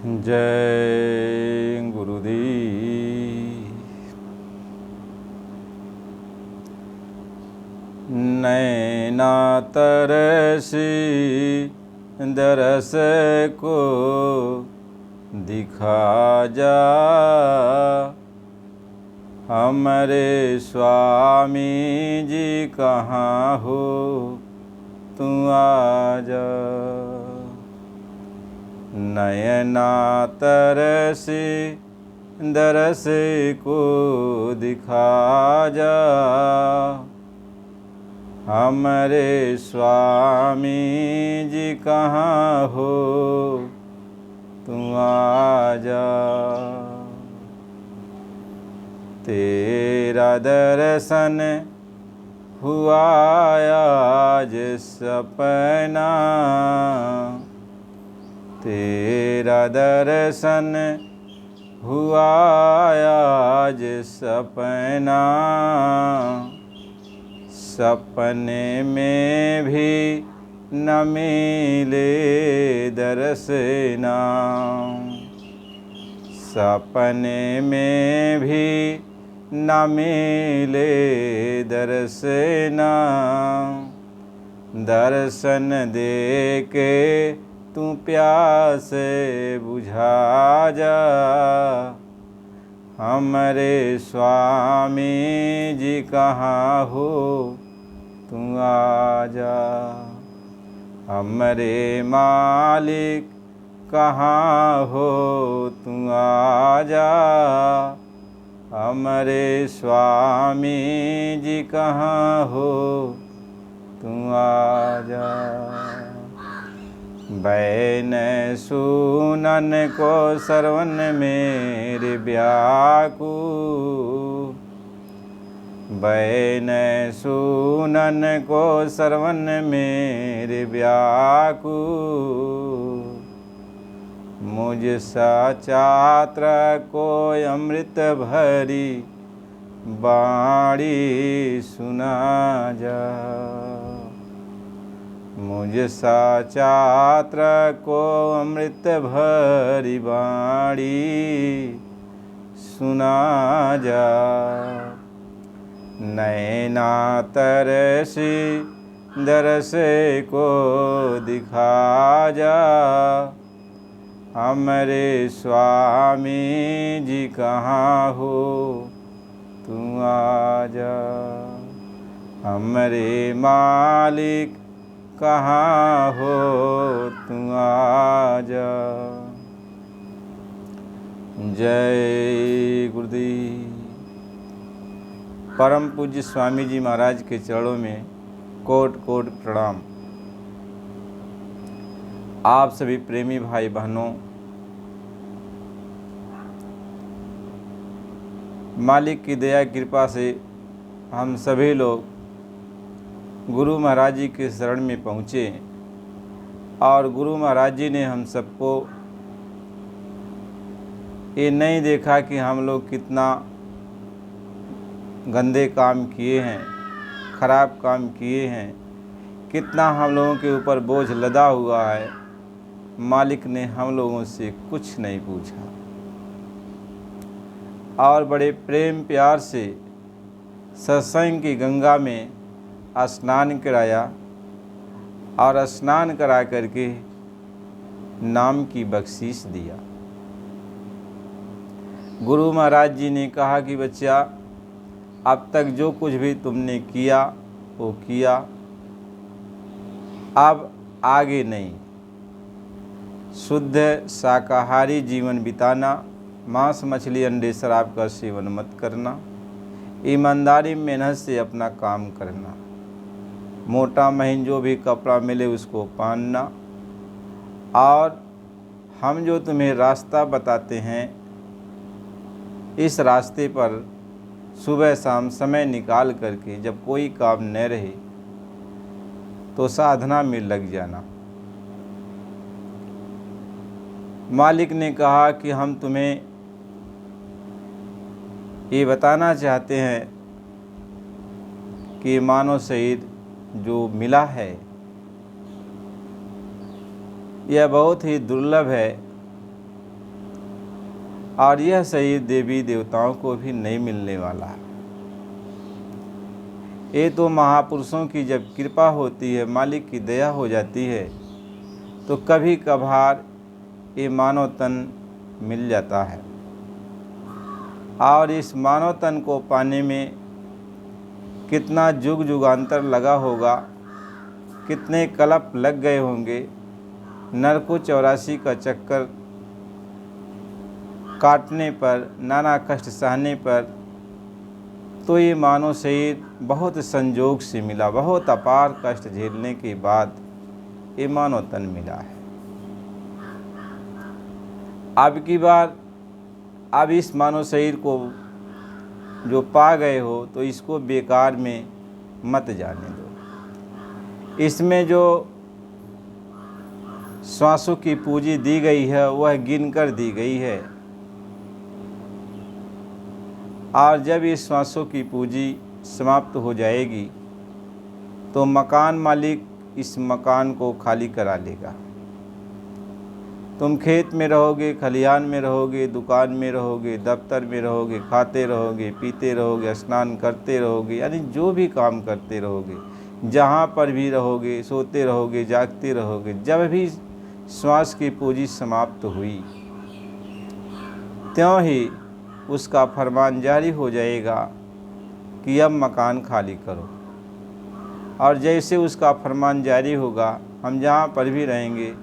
जय गुरुदेव। नैना तरसी दरस को दिखा जा, हमारे स्वामी जी कहाँ हो तू आ जा। नयना तरसी दरस को दिखा जा, हमारे स्वामी जी कहाँ हो तू आ जा। तेरा दर्शन हुआ आज सपना, तेरा दर्शन हुआ आज सपना, सपने में भी न मिले दर्शना, सपने में भी न मिले दर्शना। दर्शन दे के तू प्यास बुझा जा, हमारे स्वामी जी कहाँ हो तू आ जा। हमारे मालिक कहाँ हो तू आ जा, हमारे स्वामी जी कहाँ हो तू आ जा। बैन सुनन को सरवन मेरे व्याकुल, बैन सुनन को सरवन मेरे व्याकुल। मुझ सा छात्र को अमृत भरी बाणी सुना जा, मुझ सा छात्र को अमृत भरी बाणी सुना जा। नैना तरसी दरस को दिखा जा, हमारे स्वामी जी कहाँ हो तू आ जा। हमारे मालिक कहाँ हो तू आ जा। जय गुरुदेव। परम पूज्य स्वामी जी महाराज के चरणों में कोट कोट प्रणाम। आप सभी प्रेमी भाई बहनों, मालिक की दया कृपा से हम सभी लोग गुरु महाराज जी के शरण में पहुँचे और गुरु महाराज जी ने हम सबको ये नहीं देखा कि हम लोग कितना गंदे काम किए हैं, खराब काम किए हैं, कितना हम लोगों के ऊपर बोझ लदा हुआ है। मालिक ने हम लोगों से कुछ नहीं पूछा और बड़े प्रेम प्यार से सत्संग की गंगा में स्नान कराया और स्नान करा करके नाम की बख्शीश दिया। गुरु महाराज जी ने कहा कि बच्चा, अब तक जो कुछ भी तुमने किया वो किया, अब आगे नहीं। शुद्ध शाकाहारी जीवन बिताना, मांस मछली अंडे शराब का सेवन मत करना, ईमानदारी मेहनत से अपना काम करना, मोटा महीन जो भी कपड़ा मिले उसको पहनना, और हम जो तुम्हें रास्ता बताते हैं इस रास्ते पर सुबह शाम समय निकाल करके जब कोई काम न रहे तो साधना में लग जाना। मालिक ने कहा कि हम तुम्हें ये बताना चाहते हैं कि मानव शरीर जो मिला है यह बहुत ही दुर्लभ है और यह शरीर देवी देवताओं को भी नहीं मिलने वाला। ये तो महापुरुषों की जब कृपा होती है, मालिक की दया हो जाती है, तो कभी कभार ये मानव तन मिल जाता है। और इस मानव तन को पाने में कितना जुग जुगांतर लगा होगा, कितने कल्प लग गए होंगे, नरको 84 का चक्कर काटने पर, नाना कष्ट सहने पर, तो ये मानव शरीर बहुत संजोग से मिला। बहुत अपार कष्ट झेलने के बाद ये मानव तन मिला है। अब की बार अब इस मानव शरीर को जो पा गए हो, तो इसको बेकार में मत जाने दो। इसमें जो श्वासों की पूंजी दी गई है वह गिनकर दी गई है। और जब इस श्वासों की पूंजी समाप्त हो जाएगी तो मकान मालिक इस मकान को खाली करा लेगा। तुम खेत में रहोगे, खलिहान में रहोगे, दुकान में रहोगे, दफ्तर में रहोगे, खाते रहोगे, पीते रहोगे, स्नान करते रहोगे, यानी जो भी काम करते रहोगे, जहाँ पर भी रहोगे, सोते रहोगे, जागते रहोगे, जब भी श्वास की पूंजी समाप्त हुई त्यों ही उसका फरमान जारी हो जाएगा कि अब मकान खाली करो। और जैसे उसका फरमान जारी होगा, हम जहाँ पर भी रहेंगे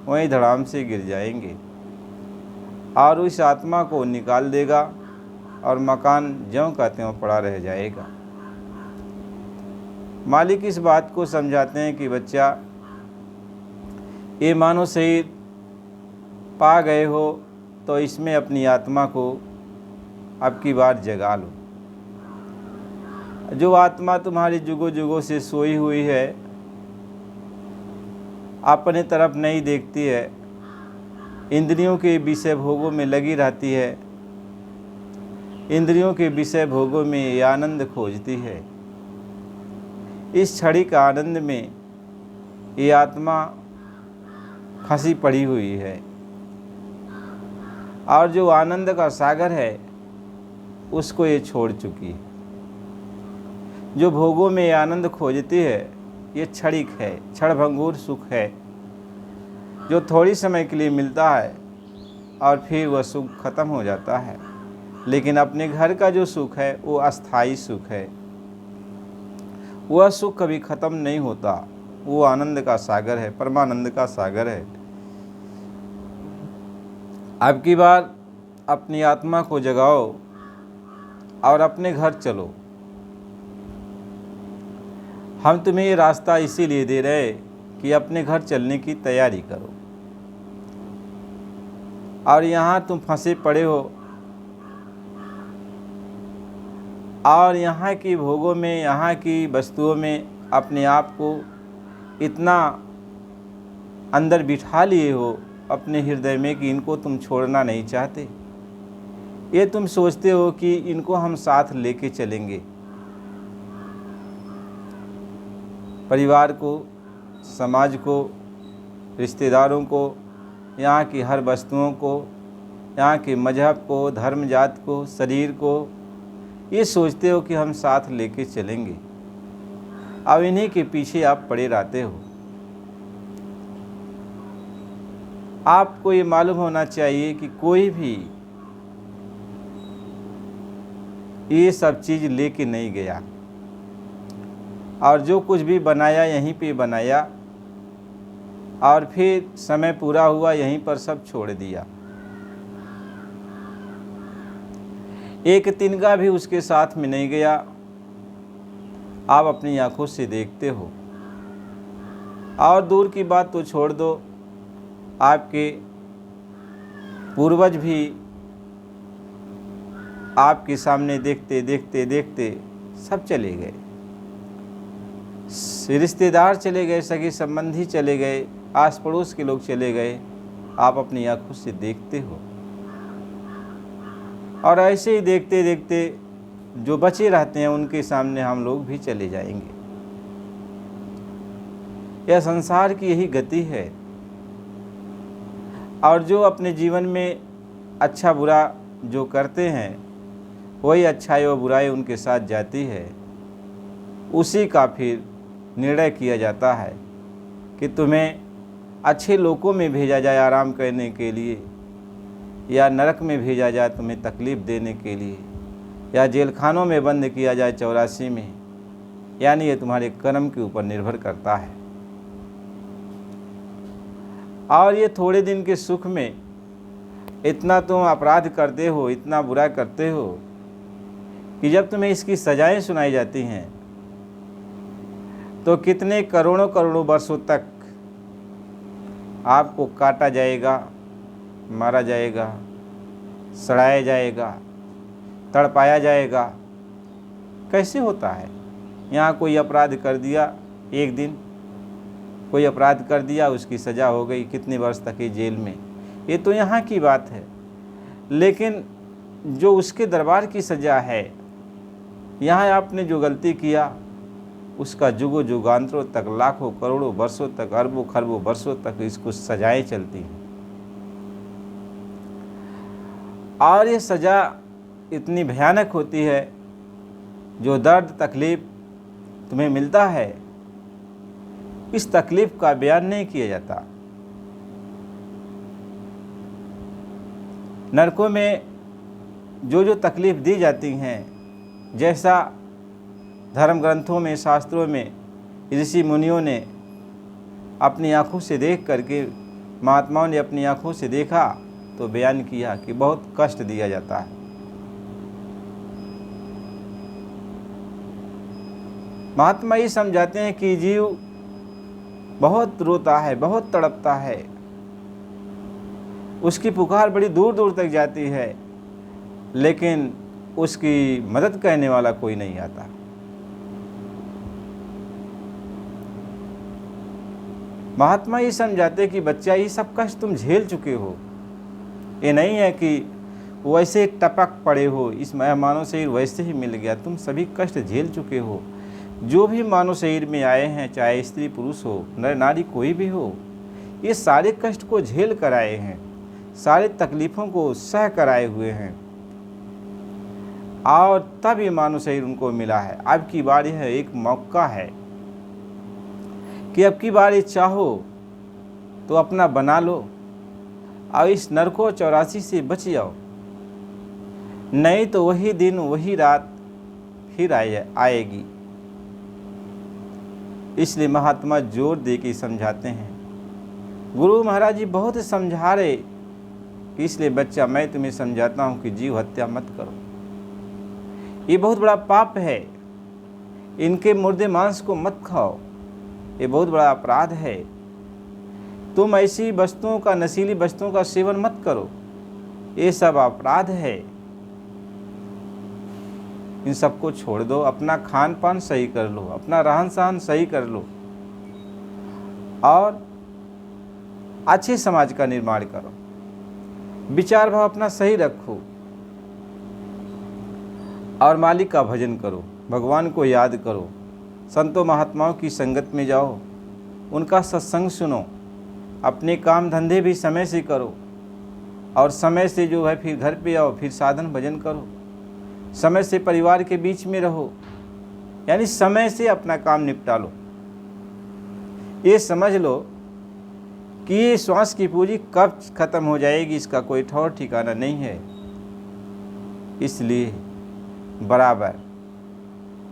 वहीं धड़ाम से गिर जाएंगे और उस आत्मा को निकाल देगा और मकान ज्यों का त्यों पड़ा रह जाएगा। मालिक इस बात को समझाते हैं कि बच्चा, ये मानो शरीर पा गए हो तो इसमें अपनी आत्मा को अब की बार जगा लो। जो आत्मा तुम्हारी जुगों जुगों से सोई हुई है, अपने तरफ नहीं देखती है, इंद्रियों के विषय भोगों में लगी रहती है, इंद्रियों के विषय भोगों में ये आनंद खोजती है। इस क्षणिक आनंद में ये आत्मा फंसी पड़ी हुई है और जो आनंद का सागर है उसको ये छोड़ चुकी है। जो भोगों में आनंद खोजती है ये क्षणिक है, क्षणभंगुर सुख है, जो थोड़ी समय के लिए मिलता है और फिर वह सुख खत्म हो जाता है। लेकिन अपने घर का जो सुख है वो अस्थाई सुख है, वह सुख कभी खत्म नहीं होता। वो आनंद का सागर है, परमानंद का सागर है। अब की बार अपनी आत्मा को जगाओ और अपने घर चलो। हम तुम्हें ये रास्ता इसीलिए दे रहे कि अपने घर चलने की तैयारी करो। और यहाँ तुम फंसे पड़े हो और यहाँ की भोगों में, यहाँ की वस्तुओं में अपने आप को इतना अंदर बिठा लिए हो अपने हृदय में कि इनको तुम छोड़ना नहीं चाहते। ये तुम सोचते हो कि इनको हम साथ लेके चलेंगे, परिवार को, समाज को, रिश्तेदारों को, यहाँ की हर वस्तुओं को, यहाँ के मजहब को, धर्म जात को, शरीर को, ये सोचते हो कि हम साथ लेके चलेंगे। अब इन्हीं के पीछे आप पड़े रहते हो। आपको ये मालूम होना चाहिए कि कोई भी ये सब चीज़ लेके नहीं गया और जो कुछ भी बनाया यहीं पे बनाया और फिर समय पूरा हुआ यहीं पर सब छोड़ दिया। एक तिनका भी उसके साथ में नहीं गया। आप अपनी आंखों से देखते हो। और दूर की बात तो छोड़ दो, आपके पूर्वज भी आपके सामने देखते देखते देखते सब चले गए। रिश्तेदार चले गए, सगे संबंधी चले गए, आस पड़ोस के लोग चले गए। आप अपनी आंखों से देखते हो और ऐसे ही देखते देखते जो बचे रहते हैं उनके सामने हम लोग भी चले जाएंगे। यह संसार की यही गति है। और जो अपने जीवन में अच्छा बुरा जो करते हैं वही अच्छाई और बुराई उनके साथ जाती है, उसी का फिर निर्णय किया जाता है कि तुम्हें अच्छे लोकों में भेजा जाए आराम करने के लिए, या नरक में भेजा जाए तुम्हें तकलीफ़ देने के लिए, या जेल खानों में बंद किया जाए 84 में। यानी ये तुम्हारे कर्म के ऊपर निर्भर करता है। और ये थोड़े दिन के सुख में इतना तुम अपराध करते हो, इतना बुरा करते हो कि जब तुम्हें इसकी सजाएं सुनाई जाती हैं तो कितने करोड़ों करोड़ों वर्षों तक आपको काटा जाएगा, मारा जाएगा, सड़ाया जाएगा, तड़पाया जाएगा। कैसे होता है? यहाँ कोई अपराध कर दिया, एक दिन कोई अपराध कर दिया, उसकी सज़ा हो गई, कितने वर्ष तक ये जेल में। ये तो यहाँ की बात है, लेकिन जो उसके दरबार की सज़ा है, यहाँ आपने जो गलती किया उसका जुगों जुगांतरों तक, लाखों करोड़ों वर्षों तक, अरबों खरबों वर्षों तक इसको सजाएं चलती हैं। और ये सज़ा इतनी भयानक होती है, जो दर्द तकलीफ़ तुम्हें मिलता है, इस तकलीफ़ का बयान नहीं किया जाता। नरकों में जो तकलीफ़ दी जाती हैं, जैसा धर्म ग्रंथों में, शास्त्रों में ऋषि मुनियों ने अपनी आँखों से देख करके, महात्माओं ने अपनी आँखों से देखा तो बयान किया कि बहुत कष्ट दिया जाता है। महात्मा ये समझाते हैं कि जीव बहुत रोता है, बहुत तड़पता है, उसकी पुकार बड़ी दूर दूर तक जाती है, लेकिन उसकी मदद करने वाला कोई नहीं आता। महात्मा ये समझाते कि बच्चा, ये सब कष्ट तुम झेल चुके हो। ये नहीं है कि वैसे टपक पड़े हो, इस मानव शरीर वैसे ही मिल गया। तुम सभी कष्ट झेल चुके हो। जो भी मानव शरीर में आए हैं, चाहे स्त्री पुरुष हो, नर नारी कोई भी हो, ये सारे कष्ट को झेल कर आए हैं, सारे तकलीफ़ों को सह कर आए हुए हैं, और तब ये मानव शरीर उनको मिला है। अब की बार यह एक मौका है कि अब की बार ये चाहो तो अपना बना लो और इस नरकों 84 से बच जाओ, नहीं तो वही दिन वही रात फिर आएगी। इसलिए महात्मा जोर दे के समझाते हैं। गुरु महाराज जी बहुत समझा रहे, इसलिए बच्चा मैं तुम्हें समझाता हूँ कि जीव हत्या मत करो। ये बहुत बड़ा पाप है, इनके मुर्दे मांस को मत खाओ, ये बहुत बड़ा अपराध है। तुम ऐसी वस्तुओं का, नशीली वस्तुओं का सेवन मत करो, ये सब अपराध है। इन सबको छोड़ दो, अपना खान पान सही कर लो, अपना रहन सहन सही कर लो, और अच्छे समाज का निर्माण करो, विचार भाव अपना सही रखो, और मालिक का भजन करो, भगवान को याद करो, संतों महात्माओं की संगत में जाओ, उनका सत्संग सुनो, अपने काम धंधे भी समय से करो, और समय से जो है फिर घर पे आओ, फिर साधन भजन करो, समय से परिवार के बीच में रहो, यानी समय से अपना काम निपटा लो। ये समझ लो कि ये श्वास की पूंजी कब खत्म हो जाएगी, इसका कोई ठौर ठिकाना नहीं है। इसलिए बराबर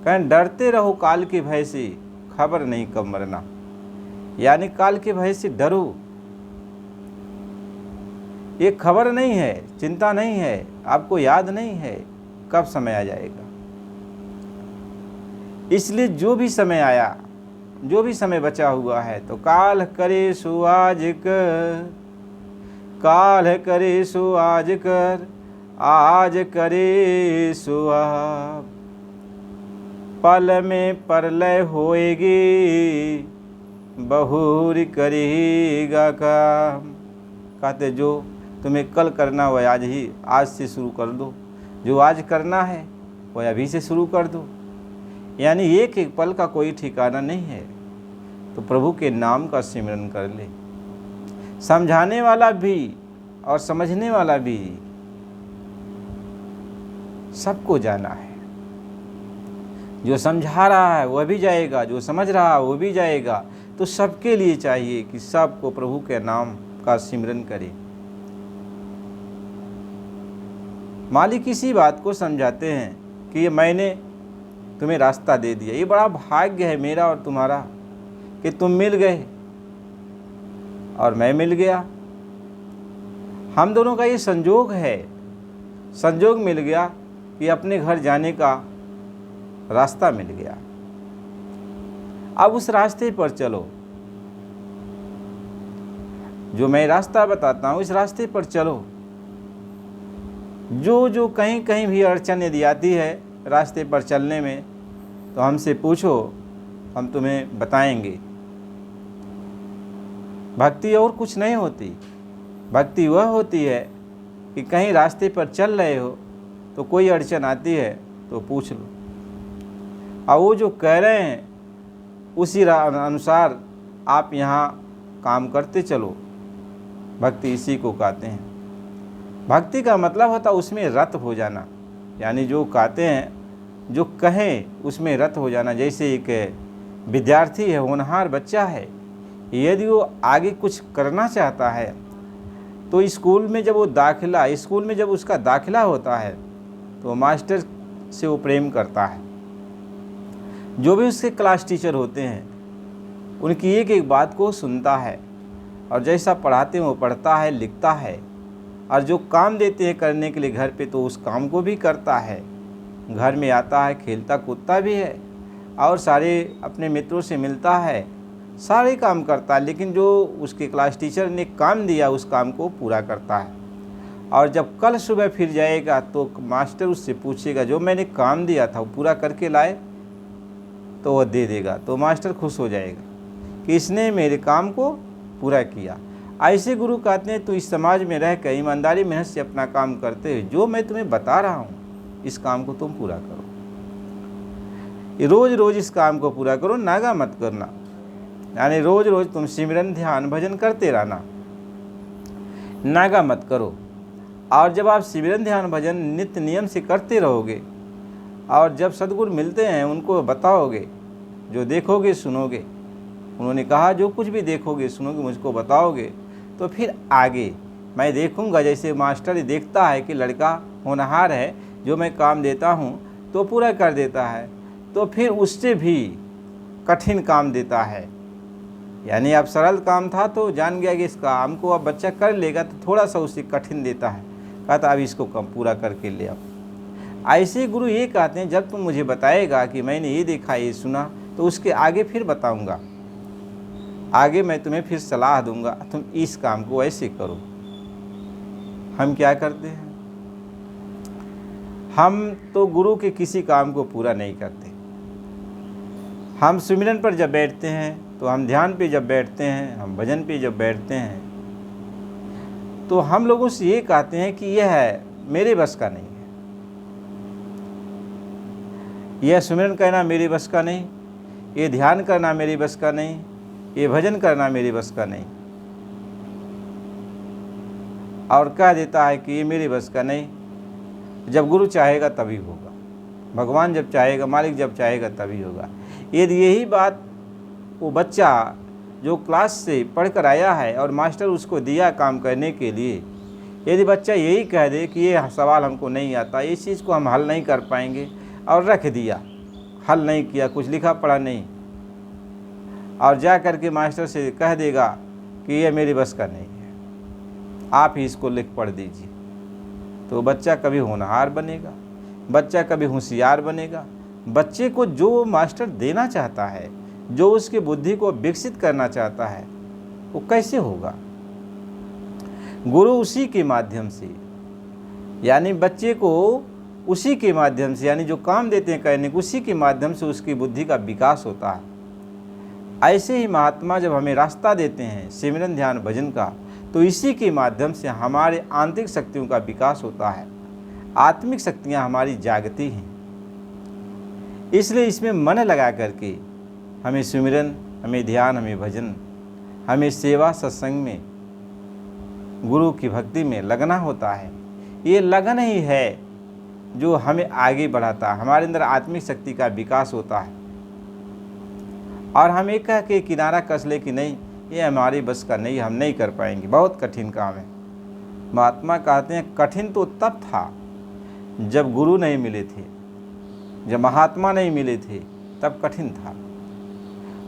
कहें डरते रहो काल के भय से, खबर नहीं कब मरना, यानी काल के भय से डरो। ये खबर नहीं है, चिंता नहीं है, आपको याद नहीं है कब समय आ जाएगा। इसलिए जो भी समय आया, जो भी समय बचा हुआ है, तो काल करे सो आज कर, काल करे सो आज कर, आज करे सो आप, पल में परलय होएगी, बहुरी करेगा काम। कहते जो तुम्हें कल करना वह आज से शुरू कर दो, जो आज करना है वह अभी से शुरू कर दो। यानी एक एक पल का कोई ठिकाना नहीं है। तो प्रभु के नाम का सिमरन कर ले। समझाने वाला भी और समझने वाला भी सबको जाना है। जो समझा रहा है वह भी जाएगा, जो समझ रहा है वो भी जाएगा। तो सबके लिए चाहिए कि सबको प्रभु के नाम का सिमरन करें। मालिक इसी बात को समझाते हैं कि ये मैंने तुम्हें रास्ता दे दिया। ये बड़ा भाग्य है मेरा और तुम्हारा कि तुम मिल गए और मैं मिल गया। हम दोनों का ये संजोग है, संजोग मिल गया कि अपने घर जाने का रास्ता मिल गया। अब उस रास्ते पर चलो, जो मैं रास्ता बताता हूँ इस रास्ते पर चलो। जो कहीं कहीं भी अड़चन यदि आती है रास्ते पर चलने में तो हमसे पूछो, हम तुम्हें बताएंगे। भक्ति और कुछ नहीं होती। भक्ति वह होती है कि कहीं रास्ते पर चल रहे हो तो कोई अड़चन आती है तो पूछ लो, और वो जो कह रहे हैं उसी अनुसार आप यहाँ काम करते चलो। भक्ति इसी को कहते हैं। भक्ति का मतलब होता है उसमें रत हो जाना, यानी जो कहते हैं, जो कहें उसमें रत हो जाना। जैसे एक विद्यार्थी है, होनहार बच्चा है, यदि वो आगे कुछ करना चाहता है तो स्कूल में जब उसका दाखिला होता है तो मास्टर से वो प्रेम करता है। जो भी उसके क्लास टीचर होते हैं उनकी एक एक बात को सुनता है, और जैसा पढ़ाते हैं वो पढ़ता है, लिखता है, और जो काम देते हैं करने के लिए घर पे तो उस काम को भी करता है। घर में आता है, खेलता कूदता भी है और सारे अपने मित्रों से मिलता है, सारे काम करता है। लेकिन जो उसके क्लास टीचर ने काम दिया उस काम को पूरा करता है। और जब कल सुबह फिर जाएगा तो मास्टर उससे पूछेगा जो मैंने काम दिया था वो पूरा करके लाए, तो वह दे देगा। तो मास्टर खुश हो जाएगा कि इसने मेरे काम को पूरा किया। ऐसे गुरु कहते हैं तो इस समाज में रह कर ईमानदारी मेहनत से अपना काम करते हुए जो मैं तुम्हें बता रहा हूँ इस काम को तुम पूरा करो। रोज़ रोज़ इस काम को पूरा करो, नागा मत करना। यानी रोज़ रोज़ तुम सिमरन ध्यान भजन करते रहना, नागा मत करो। और जब आप सिमरन ध्यान भजन नित्य नियम से करते रहोगे और जब सद्गुरु मिलते हैं उनको बताओगे, जो देखोगे सुनोगे, उन्होंने कहा जो कुछ भी देखोगे सुनोगे मुझको बताओगे, तो फिर आगे मैं देखूंगा। जैसे मास्टर देखता है कि लड़का होनहार है, जो मैं काम देता हूँ तो पूरा कर देता है, तो फिर उससे भी कठिन काम देता है। यानी अब सरल काम था तो जान गया कि इस काम को अब बच्चा कर लेगा, तो थोड़ा सा उसे कठिन देता है, कहता अब इसको कम पूरा करके ले आओ। ऐसे गुरु ये कहते हैं जब तुम मुझे बताएगा कि मैंने ये देखा ये सुना तो उसके आगे फिर बताऊंगा, आगे मैं तुम्हें फिर सलाह दूंगा, तुम इस काम को ऐसे करो। हम क्या करते हैं? हम तो गुरु के किसी काम को पूरा नहीं करते। हम सुमिरन पर जब बैठते हैं तो हम ध्यान पे जब बैठते हैं, हम भजन पे जब बैठते हैं तो हम लोगों से ये कहते हैं कि यह है मेरे बस का नहीं है, यह सुमिरन करना मेरे बस का नहीं, ये ध्यान करना मेरे बस का नहीं, ये भजन करना मेरे बस का नहीं। और कह देता है कि ये मेरे बस का नहीं। जब गुरु चाहेगा तभी होगा, भगवान जब चाहेगा, मालिक जब चाहेगा तभी होगा। यदि यही बात वो बच्चा जो क्लास से पढ़कर आया है और मास्टर उसको दिया काम करने के लिए, यदि बच्चा यही कह दे कि ये सवाल हमको नहीं आता, इस चीज़ को हम हल नहीं कर पाएंगे, और रख दिया, हल नहीं किया, कुछ लिखा पढ़ा नहीं, और जा कर के मास्टर से कह देगा कि ये मेरी बस का नहीं है, आप ही इसको लिख पढ़ दीजिए, तो बच्चा कभी होनहार बनेगा, बच्चा कभी होशियार बनेगा। बच्चे को जो मास्टर देना चाहता है, जो उसकी बुद्धि को विकसित करना चाहता है, वो कैसे होगा? गुरु उसी के माध्यम से, यानी बच्चे को उसी के माध्यम से, यानी जो काम देते हैं करने को, उसी के माध्यम से उसकी बुद्धि का विकास होता है। ऐसे ही महात्मा जब हमें रास्ता देते हैं सिमरन ध्यान भजन का, तो इसी के माध्यम से हमारे आंतरिक शक्तियों का विकास होता है, आत्मिक शक्तियाँ हमारी जागती हैं। इसलिए इसमें मन लगा करके हमें सुमिरन, हमें ध्यान, हमें भजन, हमें सेवा सत्संग में, गुरु की भक्ति में लगना होता है। ये लगन ही है जो हमें आगे बढ़ाता है, हमारे अंदर आत्मिक शक्ति का विकास होता है। और हम एक कह के किनारा कस ले कि नहीं, ये हमारी बस का नहीं, हम नहीं कर पाएंगे, बहुत कठिन काम है। महात्मा कहते हैं कठिन तो तब था जब गुरु नहीं मिले थे, जब महात्मा नहीं मिले थे, तब कठिन था।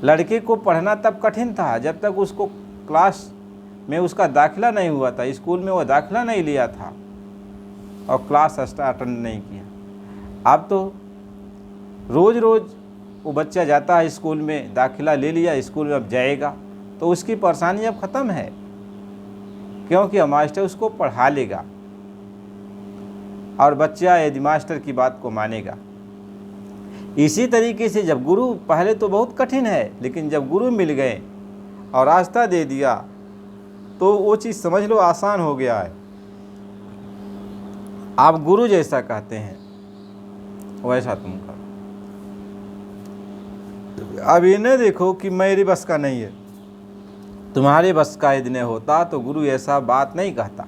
लड़के को पढ़ना तब कठिन था जब तक उसको क्लास में उसका दाखिला नहीं हुआ था, स्कूल में वो दाखिला नहीं लिया था और क्लास अटेंड नहीं किया। अब तो रोज़ रोज़ वो बच्चा जाता है स्कूल में, दाखिला ले लिया, स्कूल में अब जाएगा तो उसकी परेशानी अब ख़त्म है, क्योंकि मास्टर उसको पढ़ा लेगा और बच्चा यदि मास्टर की बात को मानेगा। इसी तरीके से जब गुरु, पहले तो बहुत कठिन है, लेकिन जब गुरु मिल गए और रास्ता दे दिया तो वो चीज़ समझ लो आसान हो गया है। आप गुरु जैसा कहते हैं वैसा तुम करो। अब ये न देखो कि मेरी बस का नहीं है, तुम्हारे बस का यदि नहीं होता तो गुरु ऐसा बात नहीं कहता।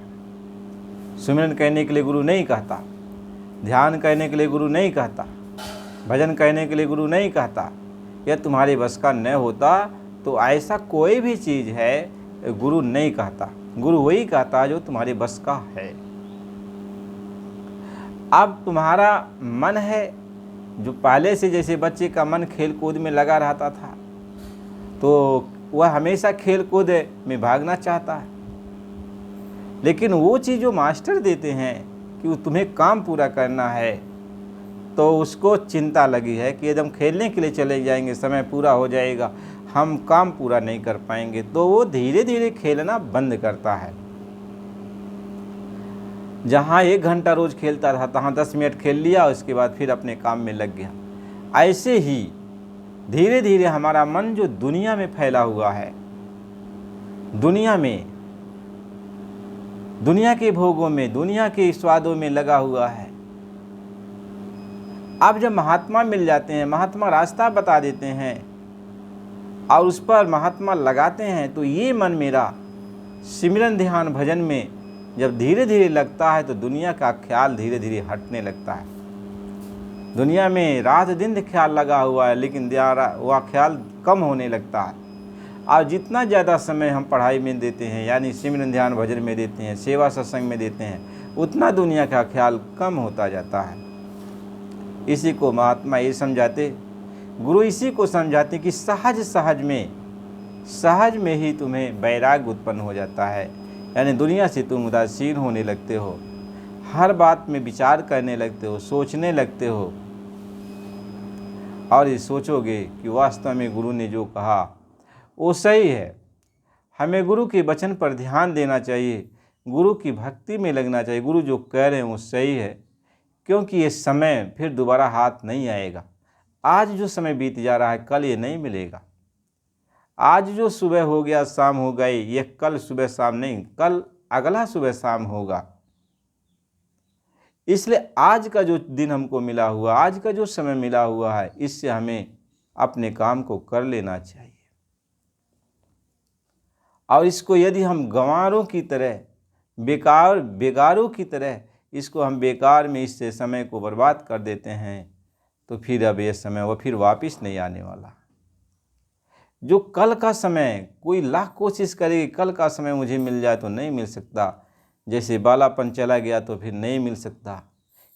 सुमिरन कहने के लिए गुरु नहीं कहता, ध्यान कहने के लिए गुरु नहीं कहता, भजन कहने के लिए गुरु नहीं कहता। यह तुम्हारे बस का न होता तो ऐसा कोई भी चीज़ है गुरु नहीं कहता। गुरु वही कहता जो तुम्हारे बस का है। अब तुम्हारा मन है जो पहले से, जैसे बच्चे का मन खेल कूद में लगा रहता था तो वह हमेशा खेल कूद में भागना चाहता है, लेकिन वो चीज़ जो मास्टर देते हैं कि वो तुम्हें काम पूरा करना है, तो उसको चिंता लगी है कि यदि हम खेलने के लिए चले जाएंगे, समय पूरा हो जाएगा, हम काम पूरा नहीं कर पाएंगे, तो वो धीरे धीरे खेलना बंद करता है। जहाँ 1 घंटा रोज़ खेलता था तहाँ 10 मिनट खेल लिया, उसके बाद फिर अपने काम में लग गया। ऐसे ही धीरे धीरे हमारा मन जो दुनिया में फैला हुआ है, दुनिया के भोगों में, दुनिया के स्वादों में लगा हुआ है। अब जब महात्मा मिल जाते हैं, महात्मा रास्ता बता देते हैं और उस पर महात्मा लगाते हैं, तो ये मन मेरा सिमरन ध्यान भजन में जब धीरे धीरे लगता है तो दुनिया का ख्याल धीरे धीरे हटने लगता है। दुनिया में रात दिन ख्याल लगा हुआ है, लेकिन वह ख्याल कम होने लगता है। और जितना ज़्यादा समय हम पढ़ाई में देते हैं, यानी सिमरन ध्यान भजन में देते हैं, सेवा सत्संग में देते हैं, उतना दुनिया का ख्याल कम होता जाता है। इसी को महात्मा ये समझाते, गुरु इसी को समझाते कि सहज में ही तुम्हें वैराग्य उत्पन्न हो जाता है, यानी दुनिया से तुम उदासीन होने लगते हो, हर बात में विचार करने लगते हो, सोचने लगते हो और ये सोचोगे कि वास्तव में गुरु ने जो कहा वो सही है। हमें गुरु के वचन पर ध्यान देना चाहिए, गुरु की भक्ति में लगना चाहिए, गुरु जो कह रहे हैं वो सही है, क्योंकि ये समय फिर दोबारा हाथ नहीं आएगा। आज जो समय बीत जा रहा है कल ये नहीं मिलेगा। आज जो सुबह हो गया शाम हो गई, ये कल सुबह शाम नहीं, कल अगला सुबह शाम होगा। इसलिए आज का जो दिन हमको मिला हुआ, आज का जो समय मिला हुआ है, इससे हमें अपने काम को कर लेना चाहिए। और इसको यदि हम गंवारों की तरह, बेगारों की तरह इसको हम बेकार में इससे समय को बर्बाद कर देते हैं, तो फिर अब ये समय वो फिर वापस नहीं आने वाला। जो कल का समय, कोई लाख कोशिश करेगी कल का समय मुझे मिल जाए तो नहीं मिल सकता। जैसे बालापन चला गया तो फिर नहीं मिल सकता,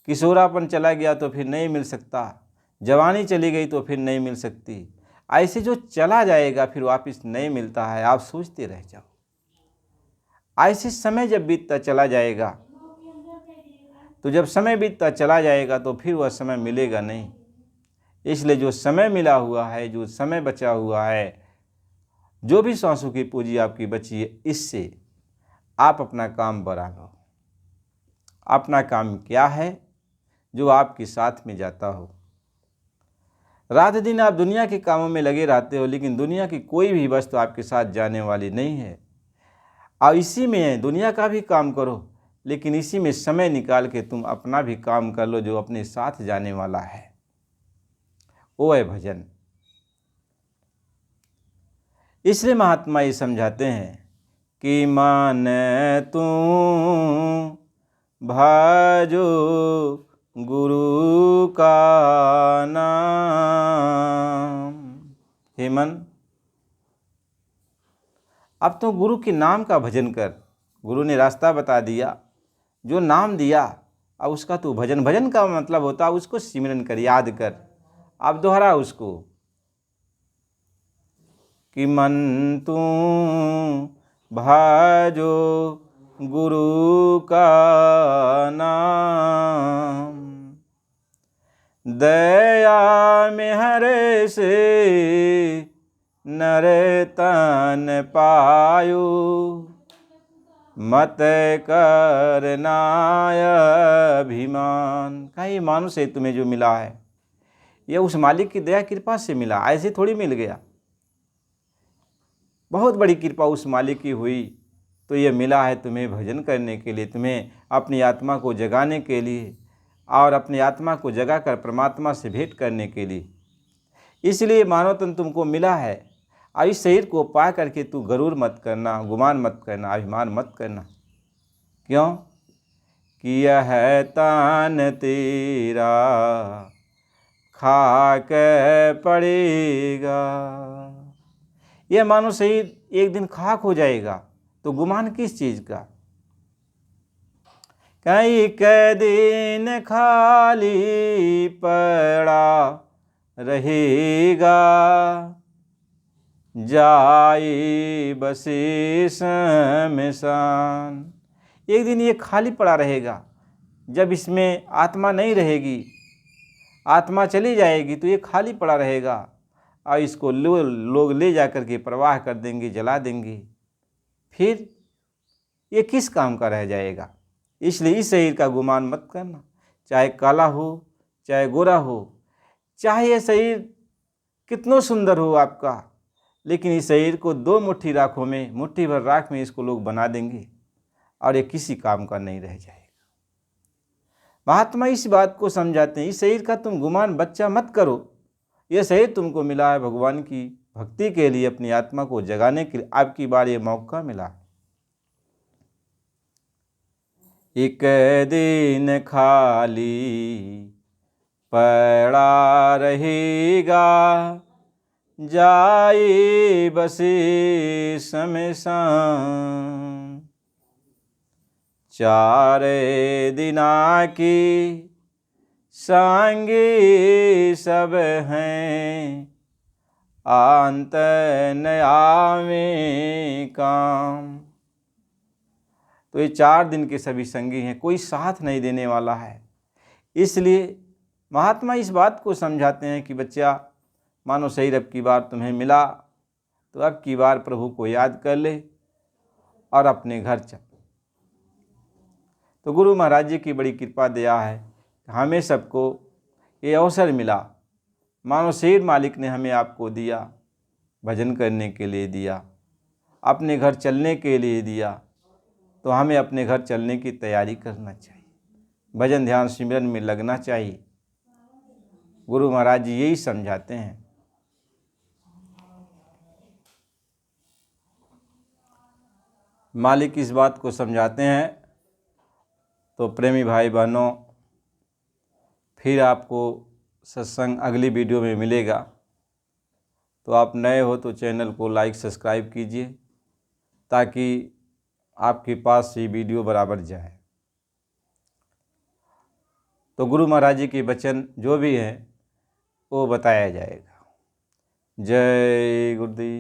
किशोरापन चला गया तो फिर नहीं मिल सकता, जवानी चली गई तो फिर नहीं मिल सकती। ऐसे जो चला जाएगा फिर वापस नहीं मिलता है, आप सोचते रह जाओ। ऐसे समय जब बीतता चला जाएगा, तो जब समय बीतता चला जाएगा तो फिर वह समय मिलेगा नहीं। इसलिए जो समय मिला हुआ है, जो समय बचा हुआ है, जो भी सांसों की पूंजी आपकी बची है, इससे आप अपना काम बढ़ा लो। अपना काम क्या है? जो आपके साथ में जाता हो। रात दिन आप दुनिया के कामों में लगे रहते हो, लेकिन दुनिया की कोई भी वस्तु आपके साथ जाने वाली नहीं है। और इसी में दुनिया का भी काम करो, लेकिन इसी में समय निकाल के तुम अपना भी काम कर लो जो अपने साथ जाने वाला है, वो है भजन। इसलिए महात्मा ये समझाते हैं कि मन तू भजो गुरु का नाम। हे मन, अब तो गुरु के नाम का भजन कर। गुरु ने रास्ता बता दिया, जो नाम दिया, अब उसका तू भजन। भजन का मतलब होता है उसको सिमरन कर, याद कर। अब दोहरा उसको कि मन तू भाजो गुरु का नाम, दया में हरे से नर तन पायो, मत करना अभिमान। का ये मानुष है तुम्हें जो मिला है, यह उस मालिक की दया कृपा से मिला, ऐसे थोड़ी मिल गया। बहुत बड़ी कृपा उस मालिक की हुई तो ये मिला है तुम्हें भजन करने के लिए, तुम्हें अपनी आत्मा को जगाने के लिए और अपनी आत्मा को जगाकर परमात्मा से भेंट करने के लिए। इसलिए मानव तन तुमको मिला है। और इस शरीर को पा करके तू गरूर मत करना, गुमान मत करना, अभिमान मत करना। क्यों? कि यह तन तेरा खाक पड़ेगा। यह मानो शरीर एक दिन खाक हो जाएगा, तो गुमान किस चीज़ का? कई कै दिन खाली पड़ा रहेगा, जाई बसे शमशान। एक दिन ये खाली पड़ा रहेगा, जब इसमें आत्मा नहीं रहेगी, आत्मा चली जाएगी तो ये खाली पड़ा रहेगा और इसको लोग ले जाकर के प्रवाह कर देंगे, जला देंगे। फिर ये किस काम का रह जाएगा? इसलिए इस शरीर का गुमान मत करना, चाहे काला हो चाहे गोरा हो, चाहे ये शरीर कितना सुंदर हो आपका, लेकिन इस शरीर को 2 मुट्ठी राखों में, मुट्ठी भर राख में इसको लोग बना देंगे और ये किसी काम का नहीं रह जाएगा। महात्मा इस बात को समझाते हैं, इस शरीर का तुम गुमान बच्चा मत करो। यह शरीर तुमको मिला है भगवान की भक्ति के लिए, अपनी आत्मा को जगाने के लिए। आपकी बार ये मौका मिला। एक दिन खाली पड़ा रहेगा, जाए बसे शमशान। 4 दिना की संगी सब हैं, अंत न आवे काम। तो ये 4 दिन के सभी संगी हैं, कोई साथ नहीं देने वाला है। इसलिए महात्मा इस बात को समझाते हैं कि बच्चा, मानो शरीर अब की बार तुम्हें मिला तो अब की बार प्रभु को याद कर ले और अपने घर चल। तो गुरु महाराज जी की बड़ी कृपा दया है, हमें सबको ये अवसर मिला। मानो शरीर मालिक ने हमें आपको दिया, भजन करने के लिए दिया, अपने घर चलने के लिए दिया, तो हमें अपने घर चलने की तैयारी करना चाहिए, भजन ध्यान सिमरन में लगना चाहिए। गुरु महाराज जी यही समझाते हैं। मालिक इस बात को समझाते हैं। तो प्रेमी भाई बहनों, फिर आपको सत्संग अगली वीडियो में मिलेगा। तो आप नए हो तो चैनल को लाइक सब्सक्राइब कीजिए, ताकि आपके पास ये वीडियो बराबर जाए। तो गुरु महाराज जी के वचन जो भी हैं वो बताया जाएगा। जय गुरुदेव।